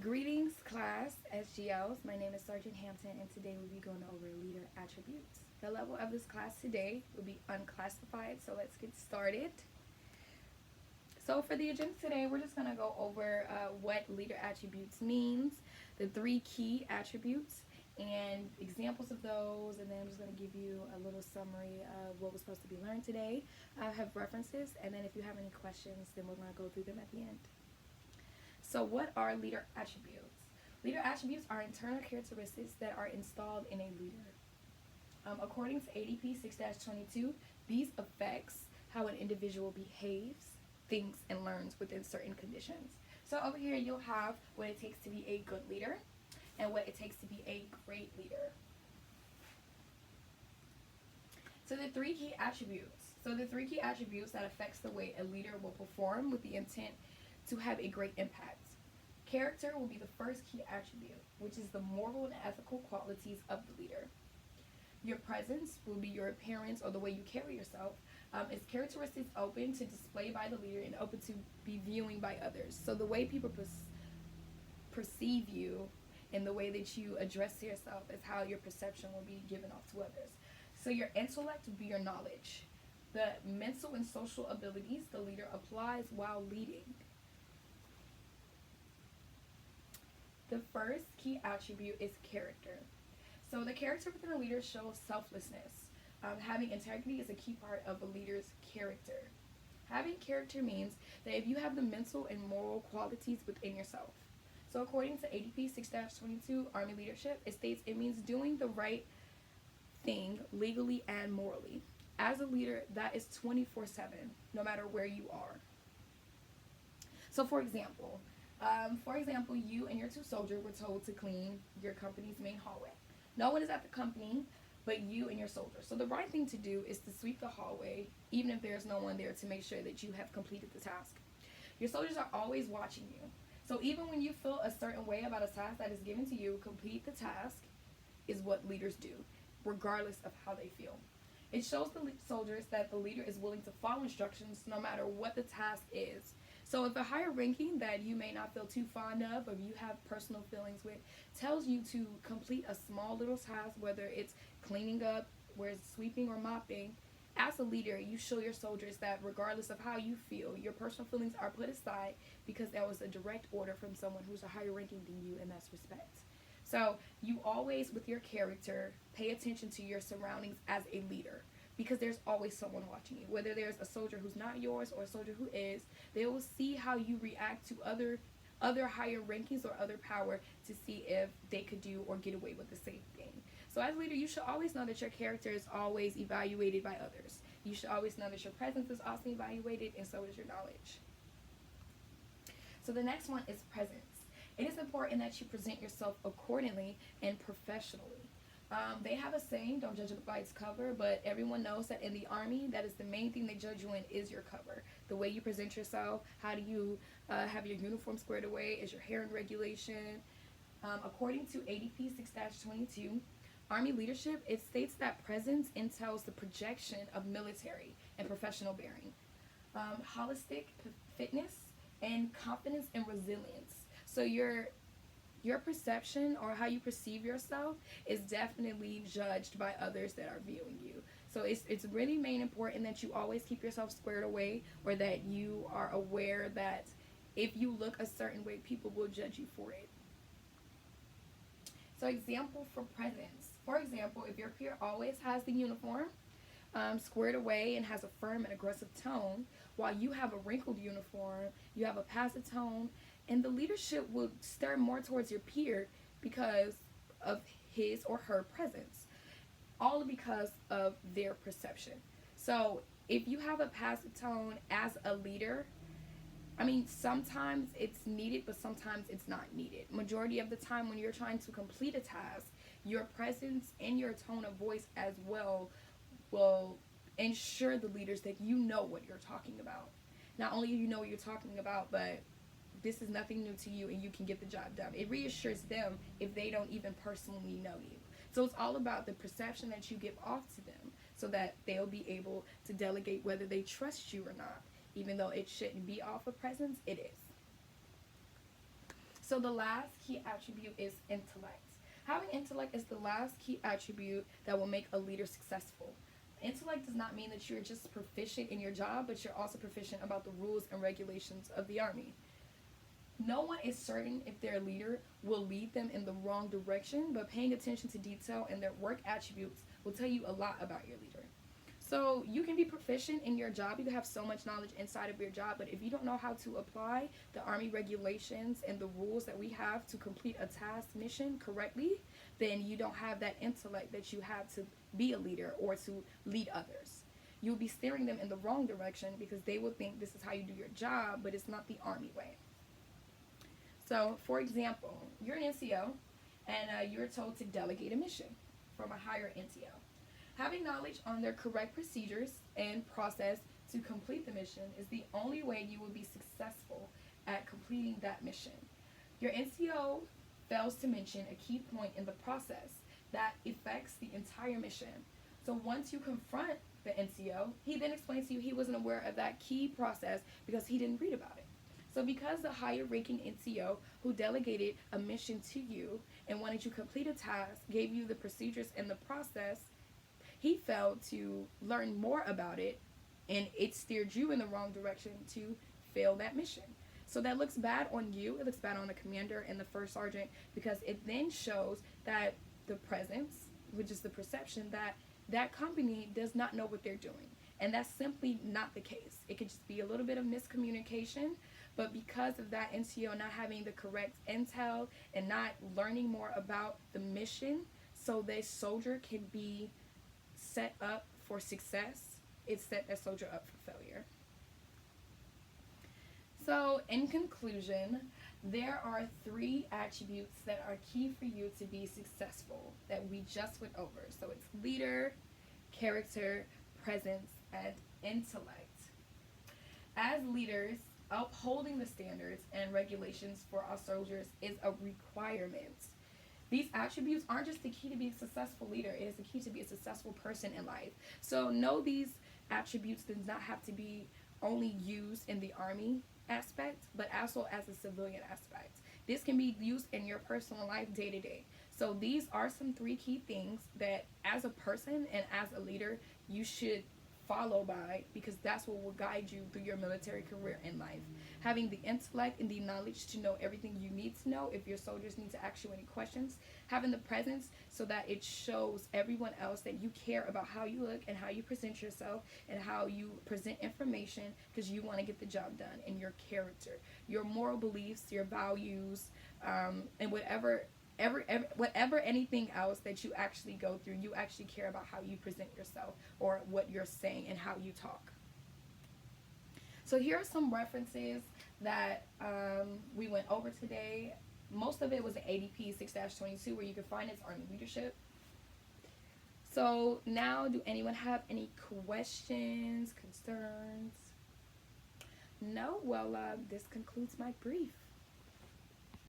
Greetings, class, SGLs. My name is Sergeant Hampton, and today we'll be going over leader attributes. The level of this class today will be unclassified, so let's get started. So for the agenda today, we're just going to go over what leader attributes means, the three key attributes, and examples of those, and then I'm just going to give you a little summary of what was supposed to be learned today. I have references, and then if you have any questions, then we're going to go through them at the end. So what are leader attributes? Leader attributes are internal characteristics that are installed in a leader. According to ADP 6-22, these affects how an individual behaves, thinks, and learns within certain conditions. So over here you'll have what it takes to be a good leader and what it takes to be a great leader. So the three key attributes that affects the way a leader will perform with the intent to have a great impact. Character will be the first key attribute, which is the moral and ethical qualities of the leader. Your presence will be your appearance or the way you carry yourself. It's characteristics open to display by the leader and open to be viewing by others. So the way people perceive you and the way that you address yourself is how your perception will be given off to others. So your intellect will be your knowledge. The mental and social abilities the leader applies while leading. The first key attribute is character. So the character within a leader shows selflessness. Having integrity is a key part of a leader's character. Having character means that if you have the mental and moral qualities within yourself. So according to ADP 6-22 Army Leadership, it states it means doing the right thing legally and morally. As a leader, that is 24/7, no matter where you are. So for example, you and your two soldiers were told to clean your company's main hallway. No one is at the company but you and your soldiers. So the right thing to do is to sweep the hallway, even if there's no one there, to make sure that you have completed the task. Your soldiers are always watching you. So even when you feel a certain way about a task that is given to you, complete the task is what leaders do, regardless of how they feel. It shows the soldiers that the leader is willing to follow instructions no matter what the task is. So if a higher ranking that you may not feel too fond of or you have personal feelings with tells you to complete a small little task, whether it's cleaning up, whether it's sweeping or mopping, as a leader, you show your soldiers that regardless of how you feel, your personal feelings are put aside because that was a direct order from someone who's a higher ranking than you, and that's respect. So you always, with your character, pay attention to your surroundings as a leader, because there's always someone watching you. Whether there's a soldier who's not yours or a soldier who is, they will see how you react to other higher rankings or other power to see if they could do or get away with the same thing. So as a leader, you should always know that your character is always evaluated by others. You should always know that your presence is also evaluated, and so is your knowledge. So the next one is presence. It is important that you present yourself accordingly and professionally. They have a saying, don't judge a book by its cover, but everyone knows that in the Army, that is the main thing they judge you in is your cover. The way you present yourself, how do you have your uniform squared away, is your hair in regulation. According to ADP 6-22, Army leadership, it states that presence entails the projection of military and professional bearing, holistic fitness, and confidence and resilience. So your perception or how you perceive yourself is definitely judged by others that are viewing you. So it's really main important that you always keep yourself squared away, or that you are aware that if you look a certain way, people will judge you for it. So example for presence. For example, if your peer always has the uniform squared away and has a firm and aggressive tone, while you have a wrinkled uniform, you have a passive tone, and the leadership will stir more towards your peer because of his or her presence, all because of their perception. So if you have a passive tone as a leader, I mean, sometimes it's needed, but sometimes it's not needed. Majority of the time when you're trying to complete a task, your presence and your tone of voice as well will ensure the leaders that you know what you're talking about. Not only do you know what you're talking about, but this is nothing new to you and you can get the job done. It reassures them if they don't even personally know you. So it's all about the perception that you give off to them so that they'll be able to delegate whether they trust you or not. Even though it shouldn't be off of presence, it is. So the last key attribute is intellect. Having intellect is the last key attribute that will make a leader successful. Intellect does not mean that you're just proficient in your job, but you're also proficient about the rules and regulations of the Army. No one is certain if their leader will lead them in the wrong direction, but paying attention to detail and their work attributes will tell you a lot about your leader. So you can be proficient in your job, you can have so much knowledge inside of your job, but if you don't know how to apply the Army regulations and the rules that we have to complete a task mission correctly, then you don't have that intellect that you have to be a leader or to lead others. You'll be steering them in the wrong direction because they will think this is how you do your job, but it's not the Army way. So, for example, you're an NCO and you're told to delegate a mission from a higher NCO. Having knowledge on their correct procedures and process to complete the mission is the only way you will be successful at completing that mission. Your NCO fails to mention a key point in the process that affects the entire mission. So once you confront the NCO, he then explains to you he wasn't aware of that key process because he didn't read about it. So because the higher ranking NCO who delegated a mission to you and wanted you to complete a task gave you the procedures and the process, he failed to learn more about it, and it steered you in the wrong direction to fail that mission. So that looks bad on you, it looks bad on the commander and the first sergeant, because it then shows that the presence, which is the perception that that company does not know what they're doing. And that's simply not the case. It could just be a little bit of miscommunication, but because of that NCO not having the correct intel and not learning more about the mission so that soldier can be set up for success, it set that soldier up for failure. So in conclusion, there are 3 attributes that are key for you to be successful that we just went over. So it's leader, character, presence, and intellect. As leaders, upholding the standards and regulations for our soldiers is a requirement. These attributes aren't just the key to be a successful leader, it is the key to be a successful person in life. So know these attributes does not have to be only used in the Army aspect, but also as a civilian aspect. This can be used in your personal life day to day. So these are some 3 key things that as a person and as a leader you should follow by, because that's what will guide you through your military career in life. Having the intellect and the knowledge to know everything you need to know if your soldiers need to ask you any questions. Having the presence so that it shows everyone else that you care about how you look and how you present yourself and how you present information because you want to get the job done. And your character, your moral beliefs, your values, and whatever anything else that you actually go through, you actually care about how you present yourself or what you're saying and how you talk. So here are some references that we went over today. Most of it was an ADP 6-22 where you can find its Army leadership. So now, do anyone have any questions, concerns? No? Well, this concludes my brief.